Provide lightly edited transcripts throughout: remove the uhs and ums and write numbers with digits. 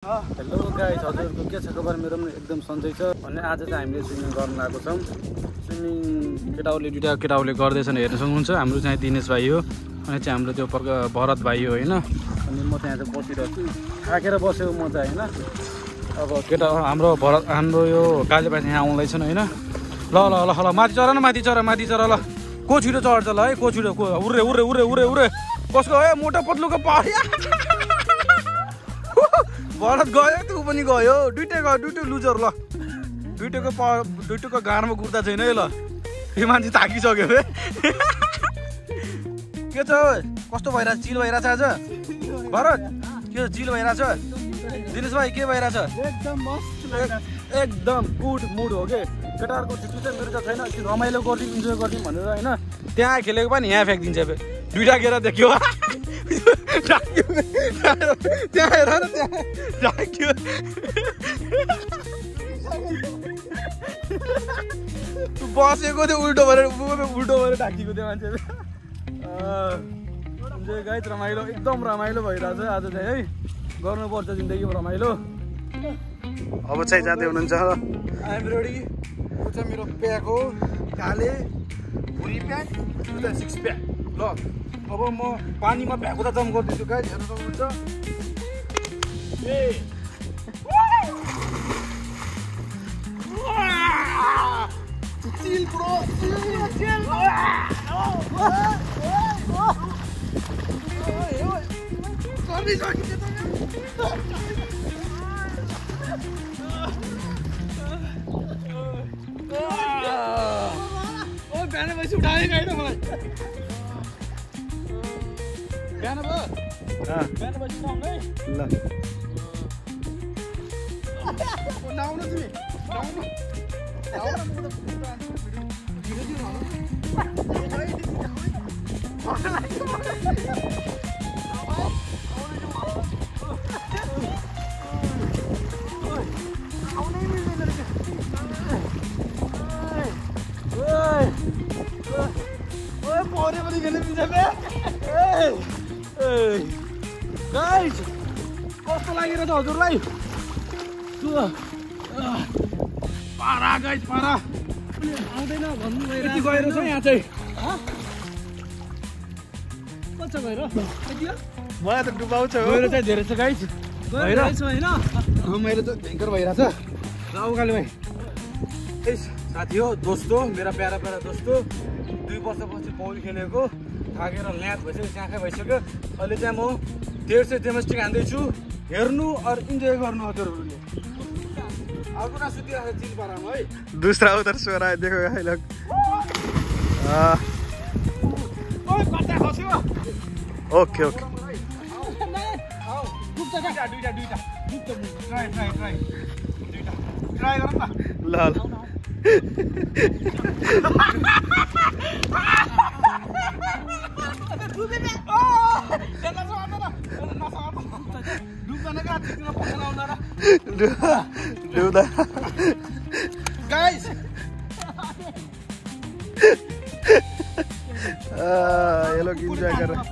Hello guys, हजुरहरुको के छ खबर? मेरो पनि एकदम सन्चै छ। भने आज चाहिँ हामीले स्विमिङ गर्न लागेको छौँ। स्विमिङ दुईटा केटाहरूले गर्दैछन्, हेर्न सक्नुहुन्छ। हाम्रो चाहिँ दिनेश भाइ हो, अनि चाहिँ हाम्रो त्यो भरत भाइ हो होइन। अनि म चाहिँ यहाँ बसिरहेको छु, थाकेर बसेको म चाहिँ होइन। अब केटा हाम्रो यो काले भाइ यहाँ आउँदैछन् होइन। ल ल ल ल माथि चढ न, माथि चढ ल। को छिटो चढ्छ ल है, को छिटो उर्रे उर्रे उर्रे उर्रे उर्रे कसको है मोटा पत्लुको पाडिया। भरत गयो, तँ पनि गयो, दुइटै लुजर ल। दुइटैको गाडमा कुर्ता छैन है ल। यो मान्छे थाकिसक्यो है। के छ कस्तो भइरहेछ? चिल भइरहेछ आज भरत? के चिल भइरहेछ? दिनेश भाइ के भइरहेछ? एकदम गुड मुड हो कि केटाहरूको छुट्टी चाहिँ मेरो त छैन। रमाइलो गरिदिउँ, इन्जोय गरिदिउँ भनेर होइन। त्यहाँ खेलेको पनि यहाँ फ्याँकिदिन्छ। दुइटा केटा देख्यो त्यहाँ हेर न, त्यहाँ ढाक्यो। बसेको थियो उल्टो भएर ढाकिएको थियो मान्छे। इन्जोय गाइस, रमाइलो, एकदम रमाइलो भइरहेछ आज चाहिँ है। गर्नुपर्छ जिन्दगीमा रमाइलो। अब चाहिँ जाँदै हुनुहुन्छ। I'm ready. यो चाहिँ मेरो प्याक हो, काले भुरी प्याक, यो चाहिँ 6 प्याक ल। अब म पानीमा भ्याएको त जम गर्दैछु गाइस, हेर्न सक्नुहुन्छ। चिल ब्रो, चिल। बिहान भएपछि उठाए गाइड मलाई। बिहान भयो, बिहान भएपछि उठाउनु है ल। नआउनु तिमी, नआउनु। गाइस कस्तो लागिरहेछ हजुरलाई? पारा गाइस, पारा आउँदैन भन्नु भइरहेछ। गएर छ यहाँ चाहिँ कस्तो गएर मलाई त डुबाउँछ। गएर चाहिँ धेरै छ गाइस, भइरहेछ होइन। मेरो त भयङ्कर भइरहेछ। राउ काले भाइ साथी हो, दोस्त हो, मेरा प्यारा दोस्त हो। 2 वर्षपछि पौडी खेलेको, थाकेर ल्याथ भइसक्यो, च्याखै भइसक्यो। अहिले चाहिँ म 150 डेमस्टिक हान्दैछु। हेर्नु अरू इन्जोय गर्नु हजुरहरूले। अर्को न सुतिरहेको चिल पारामा है। दूसरा उधर सो रहा है, देखो भाई लोग। ओके ओके ट्राई गर न ल। गाइस ये लोग एंजॉय कर रहे हैं।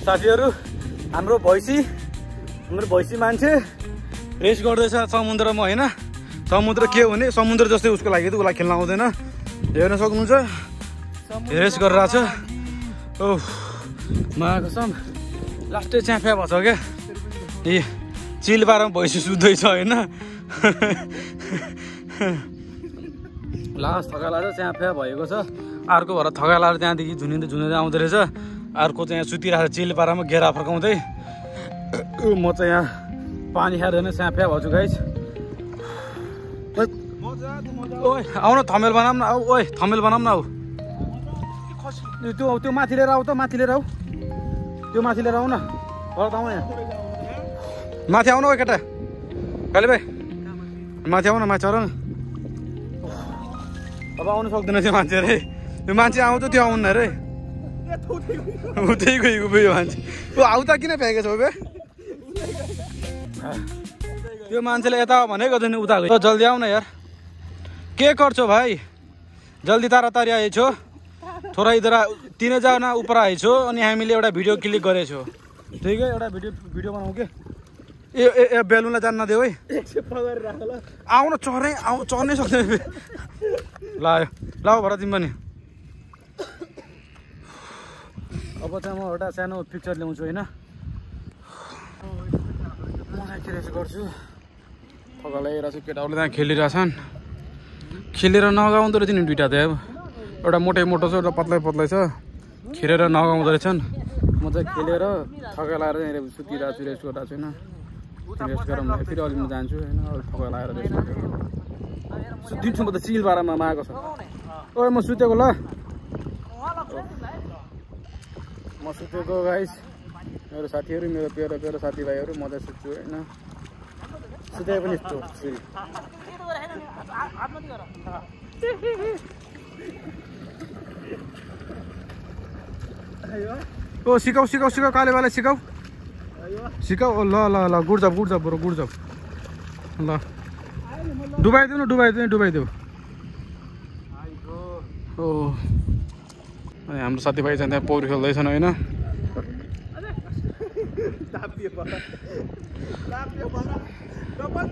साथीहरू, हाम्रो भैँसी मान्छे रेस गर्दैछ समुद्रमा होइन। समुद्र के हो भने समुद्र जस्तै उसको लागि त, उसलाई खेल्न आउँदैन। हेर्न सक्नुहुन्छ, रेस गरिरहेछ। ओह महाकसम, लास्टै च्याफ्या भएछ क्या। ए चिल पारामा भैँसी सुत्दैछ होइन। लास्ट थकालाएर च्याफ्या भएको छ। अर्को भएर थकालाएर त्यहाँदेखि झुनिँदै आउँदो रहेछ। अर्को चाहिँ यहाँ सुतिरहेको चिल पारामा घेरा फर्काउँदै। म चाहिँ यहाँ पानी खाएर नै च्याफ्या भएको छु गाइस। मजा ओए आउ न थमेल बनाऊ न आऊ ओए थमेल बनाऊ न आऊ त्यो माथि लिएर आऊ त माथि लिएर आऊ त्यो माथि लिएर आऊ न भरत आऊ यहाँ माथि आउन ओ केटा काले भाइ माथि आऊ न माथि आऊ न अब आउनु सक्दैन त्यो मान्छे अरे त्यो मान्छे आउँछ त्यो आउनु अरे उतै गएको यो मान्छे ऊ आउ त किन फ्याँकेछ बे त्यो मान्छेले यता भनेको थिएन उता गयो जल्दी आऊ न यार के गर्छौ भाइ जल्दी तारातारी आएछौ थोड़ा इधर 3 जना ऊपर आएछौ अनि हामीले एउटा भिडियो क्लिक गरेछौ ठीक है एउटा भिडियो बनाऊ के ए बेलुनलाई जान्न देऊ है आउन चढ्नै चढ्नै सक्दैन ल भर तिमी पनि अब चाहिँ म एउटा सानो पिक्चर ल्याउँछु होइन मलाई के रहेछ गर्छु थकाइरहेको छु केटाहरूले त्यहाँ खेलिरहेछन् खेलेर नगाउँदो रहेछ नि दुइटा त अब एउटा मोटो छ एउटा पत्लै छ खेलेर नगाउँदो रहेछन् म चाहिँ खेलेर थकाइ लगाएर यहाँनिर सुतिरहेको छु रेस्ट गरिरहेको छु होइन रेस्ट गरेर म फेरि अलिक म जान्छु होइन थकाइ लगाएर रेस्ट गरेर सुतिन्छु म त चिल पारामा आएको छ ओए म सुतेको ल म सुतेको गाइस मेरो साथीहरू मेरो प्यारो साथीभाइहरू म चाहिँ सुत्छु होइन सुते पनि यस्तो ओ सिकाऊ कालेबालाई सिकाऊ ल गुड जब ब्रो गुड जब ल डुबाइदेऊ ओ अनि हाम्रो साथीभाइ चाहिँ त्यहाँ पौडी खेल्दैछन् होइन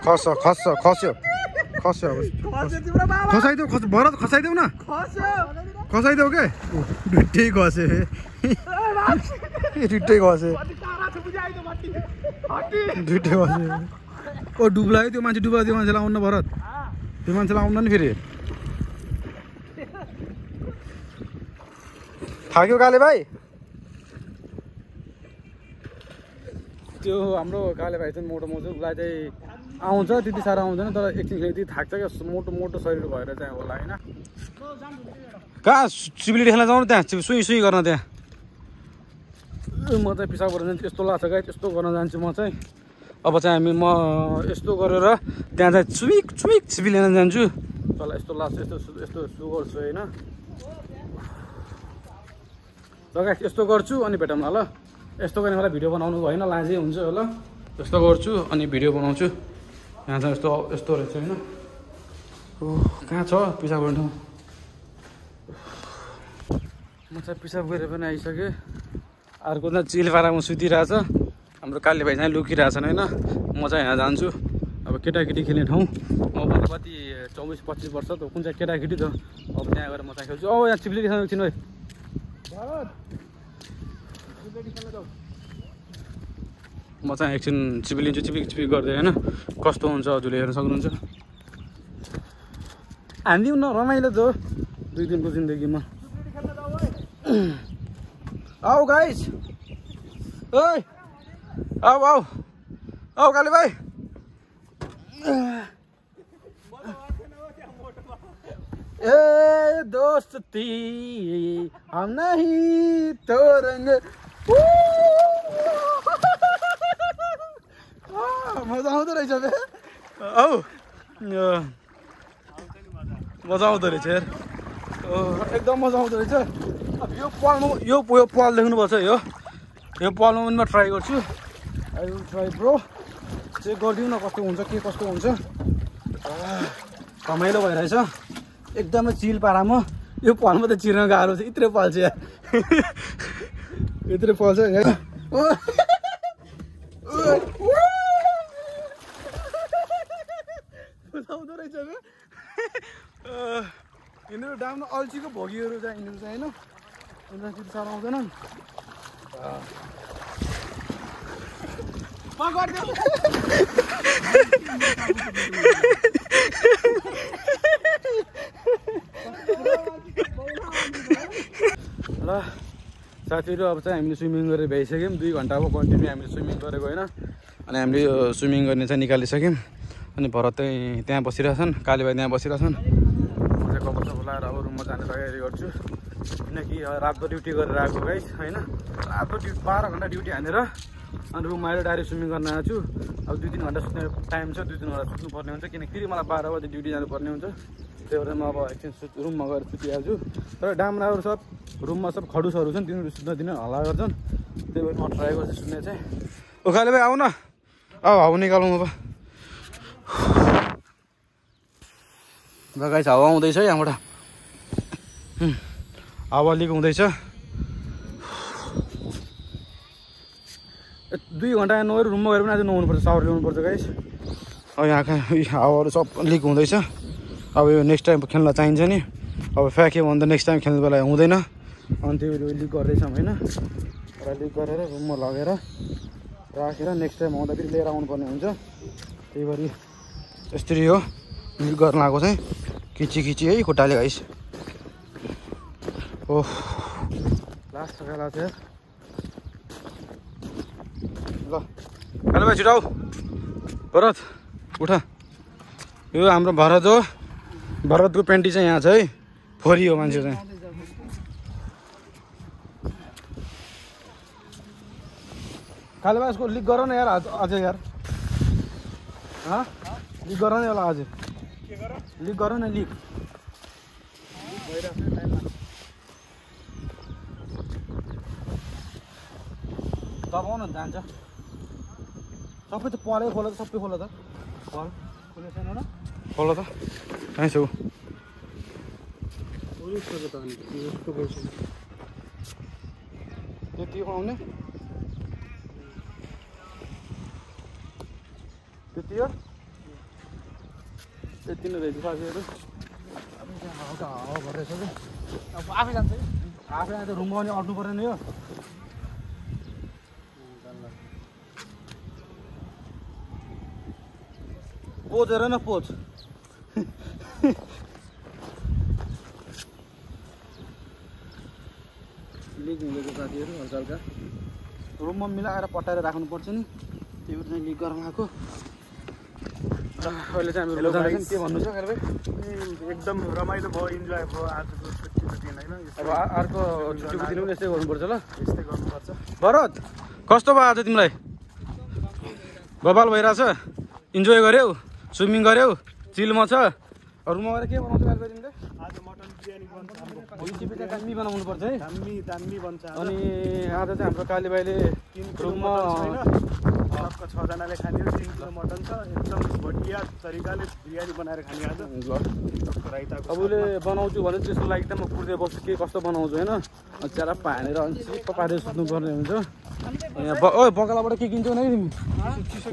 खस्यो भरत खसाइदेऊ न खसाइदेऊ के ढुट्टै खसे ओ डुब्लायो त्यो मान्छे डुब्ला त्यो मान्छेलाई आउनु भरत त्यो मान्छेलाई आउनु नि फेरि थाक्यो काले भाइ त्यो हाम्रो काले भाइ चाहिँ मोटो उसलाई चाहिँ आउँछ त्यति साह्रो आउँदैन तर एकछिन यति थाक्छ क्या मोटो शरीर भएर चाहिँ होला होइन कहाँ सिभिली खेल्न जाउँ न त्यहाँ सुई गर्न त्यहाँ म चाहिँ पिसाब गरेर जान्छु यस्तो लाग्छ गाई यस्तो गर्न जान्छु म चाहिँ अब चाहिँ म यस्तो गरेर त्यहाँ चाहिँ चुमिक सिभिली खेल्न जान्छु तल यस्तो लाग्छ यस्तो गर्छु होइन लगायत यस्तो गर्छु अनि भेटौँ न ल यस्तो गर्ने मलाई भिडियो बनाउनु होइन लाजै हुन्छ ल यस्तो गर्छु अनि भिडियो बनाउँछु यहाँ चाहिँ यस्तो रहेछ होइन ओ कहाँ छ पिसाब गर्ने ठाउँ म चाहिँ पिसाब गरेर पनि आइसकेँ अर्को त चिलपारामा सुतिरहेछ हाम्रो काले भाइ चाहिँ लुकिरहेछन् होइन म चाहिँ यहाँ जान्छु अब केटाकेटी खेल्ने ठाउँ म भन्दा कति 24-25 वर्ष त कुन चाहिँ केटाकेटी त अब त्यहाँ गएर म चाहिँ खेल्छु औ यहाँ चिप्ली खेल्नु एकछिन है म चाहिँ एकछिन चिप्लिन्छु चिपिक गर्दै होइन कस्तो हुन्छ हजुरले हेर्न सक्नुहुन्छ हानिदिउँ न रमाइलो त 2 दिनको जिन्दगीमा आऊ गाइस ओइ आऊ काले भाइ ए दोस्ती हम नहीं तोड़ेंगे मजा आउँदो रहेछ बे औ मजा आउँदो रहेछ यार एकदम मजा आउँदो रहेछ अब यो पल देख्नुपर्छ यो पलमा पनि म ट्राई गर्छु I will try bro check गरिदिउँ न कस्तो हुन्छ के कस्तो हुन्छ रमाइलो भइरहेछ एकदमै चिल पारामा यो पलमा त चिर्न गाह्रो छ यत्रो पल्छ यार यत्रो पल्छ आउँदो रहेछ यिनीहरू डाम्न अल्छीको भोगीहरू चाहिँ यिनीहरू चाहिँ होइन यिनीहरू त्यति साह्रो आउँदैनन् ल साथीहरू अब चाहिँ हामीले स्विमिङ गरेर भ्याइसक्यौँ 2 घन्टा अब कन्टिन्यू हामीले स्विमिङ गरेको होइन अनि हामीले यो स्विमिङ गर्ने चाहिँ निकालिसक्यौँ अनि भरत चाहिँ त्यहाँ बसिरहेछन् काले भाइ त्यहाँ बसिरहेछन् तयारी गर्छु किनकि रातभर ड्युटी गरेर आएको गाइस होइन। रातभर 12 घन्टा ड्युटी हानेर अनि रुममा आएर डाइरेक्ट स्विमिङ गर्न आएको छु। अब 2-3 घन्टा सुत्ने टाइम छ, 2-3 घन्टा सुत्नुपर्ने हुन्छ किनकि फेरि मलाई 12 बजे ड्युटी जानुपर्ने हुन्छ। त्यही भएर म अब एकछिन रुममा गएर सुतिहाल्छु। तर डामराहरू सब रुममा सब खडुसहरू छन्, तिनीहरू सुत्न दिन हल्ला गर्छन्। त्यही भएर म ट्राई गर्छु सुत्ने चाहिँ। उखाले भाइ आऊ न, हावा निकालौँ अब। गाइस हावा आउँदैछ यहाँबाट, हावा लिक हुँदैछ। 2 घन्टा नगएर रुममा गएर पनि आज नुहाउनुपर्छ, सावर ल्याउनुपर्छ गाइस। अब यहाँका हावाहरू सब लिक हुँदैछ। अब यो नेक्स्ट टाइम खेल्न चाहिन्छ नि, अब फ्याँक्यो भने त नेक्स्ट टाइम खेल्ने बेला हुँदैन। अनि त्यो लिक गर्दैछौँ होइन, र लिक गरेर रुममा लगेर राखेर नेक्स्ट टाइम आउँदा फेरि लिएर आउनुपर्ने हुन्छ। त्यही भएर यसरी हो लिक गर्न आएको चाहिँ, खिची है खुट्टाले गाइस। ओह लास्ट बेला थियो ल। हेलो भाइ छिटो आऊ, भरत उठ। यो हाम्रो भरत हो, भरतको पेन्टी चाहिँ यहाँ छ है, फोरी हो मान्छे चाहिँ। खाले भाइ यसको लिक गर न यार आज यार, लिक गर न यसलाई आज, लिक गर न लिक। दबाउन जान्छ सबै त पलै खोला त, सबै खोला त पल खोले छैन न, खोला त कहीँ छौ त्यति आउने त्यति हो, त्यति नै रहेछ साथीहरू। हल्का हावा भइरहेछ कि अब आफै जान्छ है, आफै आएर रुममा पनि अट्नु पर्ने हो। पोज हेर न पोज, लिक हुँदैछ साथीहरू हल्का हल्का। रुममा मिलाएर पटाएर राख्नुपर्छ नि, त्यही भएर चाहिँ लिक गर्न आएको। अहिले चाहिँ हाम्रो के भन्नु छ भाइ? एकदम रमाइलो भयो, इन्जोय भयो आजको छुट्टीको दिन होइन। अब अर्को छुट्टीको दिन पनि यस्तै गर्नुपर्छ ल, यस्तै गर्नुपर्छ। भरत कस्तो भयो आज तिमीलाई? बबाल भइरहेछ, इन्जोय गर्यौ, स्विमिङ गर्यौ, चिलमा छ। रुममा गएर के बनाउँछ तिमीले? आज मटन बिरयानी बन्छ, दामी बनाउनु पर्छ है, दामी बन्छ। अनि आज चाहिँ हाम्रो काली भाइले रुममा सबको 6 जनाले खाने 3 किलो मटन छ, एकदम बढिया तरिकाले बिरयानी बनाएर खाने आज। राइताको अब उसले बनाउँछु भने त्यसको लागि त म कुर्दै बस्छु के कस्तो बनाउँछु होइन। च्यारा पानेर अनि चिप्प पारेर सुत्नुपर्ने हुन्छ। यहाँ बगालाबाट के किन्छौ नै तिमी?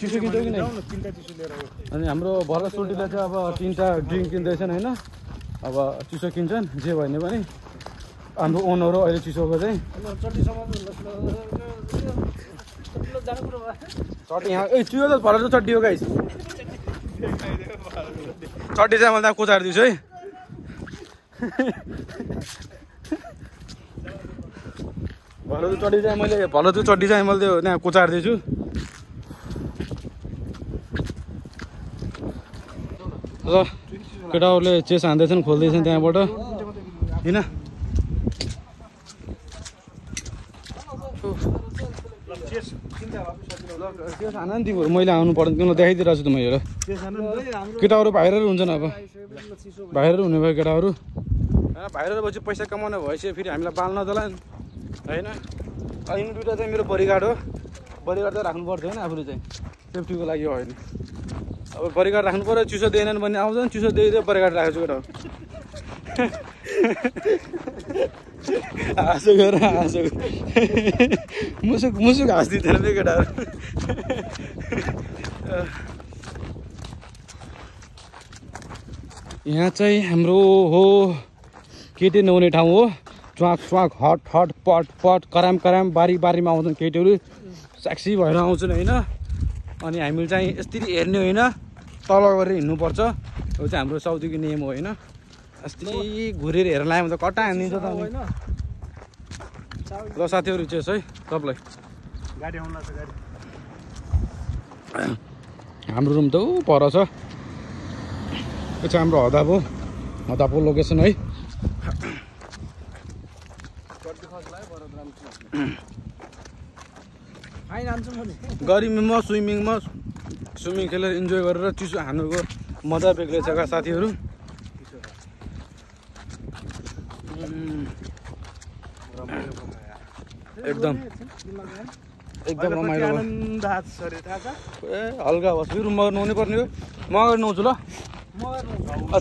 चिसो किन्छौ कि नै? 3टा चिसो लिएर आयो। अनि हाम्रो भरत सोल्टीले चाहिँ अब 3टा ड्रिङ्क किन्दैछन् होइन। अब चिसो किन्छन् जे भने पनि हाम्रो ओनर हो अहिले चिसोको चाहिँ। चट्टी यहाँ चुयो त भरत चट्टी हो गाइस, चट्टी चाहिँ मैले त्यहाँ कोचारिदिन्छु है। भरतको चड्डी चाहिँ मैले त्यहाँ कोचारिदिन्छु। र केटाहरूले चेस हान्दैछन्, खोल्दैछन् त्यहाँबाट होइन। चेस हान नि तिमीहरू, मैले आउनु पर्दैन, तिमीलाई देखाइदिइरहेको छु त मैले। केटाहरू भाइरल हुन्छन्, अब भाइरल हुने भयो केटाहरू होइन। भाइरल भएपछि पैसा कमाउने भएपछि फेरि हामीलाई बाल्न तला होइन। यिनी दुइटा चाहिँ मेरो बडीगार्ड हो, बडीगार्ड चाहिँ राख्नु पर्थ्यो होइन आफूले चाहिँ, सेफ्टीको लागि हो होइन। अब बडीगार्ड राख्नु पऱ्यो, चिसो दिएनन् भने आउँदैन, चिसो दिइदियो बडीगार्ड राखेको छु केटा। हाँसो गर हाँसो, मुसुक हाँसिदिँदैन त्यो केटाहरू। यहाँ चाहिँ हाम्रो हो केटी नुहाउने ठाउँ हो। च्वाक च्वाक हट हट पट पट कराम कराम बारीमा आउँछन् केटीहरू, सेक्सी भएर आउँछन् होइन। अनि हामीले चाहिँ यसरी हेर्ने होइन, तल गरेर हिँड्नुपर्छ। यो चाहिँ हाम्रो साउथीको नियम हो होइन। यस्तै घुरेर हेर्न आयो भने त कट्टा हानिदिन्छ त होइन। ल साथीहरू चेस है सबलाई। गाडी आउनु लाग्छ गाडी। हाम्रो रुम त ऊ पर छ, यो चाहिँ हाम्रो हदाब हो, हदाबको लोकेसन है। गर्मीमा स्विमिङ खेलेर इन्जोय गरेर चिसो हान्नुको मजा बेग्लै छ साथीहरू। एकदम रमाइलो ए हल्का बस फेरि मगर नुहाउनै पर्ने हो। म अगाडि नुहाउँछु ल।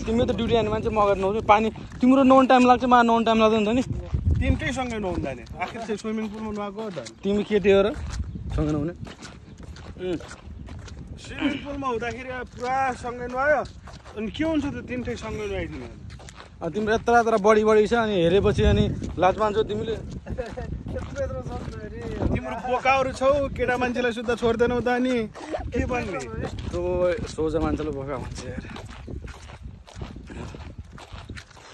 तिमी त ड्युटी जाने मान्छे, म अगाडि नुहाउँछु। पानी तिम्रो नुहाउनु टाइम लाग्छ, मलाई नुहाउनु टाइम लाग्दैन त नि। तिनकै सँगै नुहाउँदा नि आखिर चाहिँ स्विमिङ पुलमा नुहाएको हो त। तिमी केटी हो र सँगै नुहाउने? स्विमिङ पुलमा हुँदाखेरि पुरा सँगै नुहायो अनि के हुन्छ त तिनटै सँगै नुहाइदिनु। तिम्रो यत्रो बढी छ अनि हेरेपछि अनि लाज मान्छौ तिमीले। तिम्रो बोकाहरू छौ, केटा मान्छेलाई सुत्दा छोड्दैनौ त अनि के भन्ने। यस्तो सोझा मान्छेलाई बोका भन्छ यार।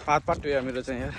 पात यो मेरो चाहिँ यार।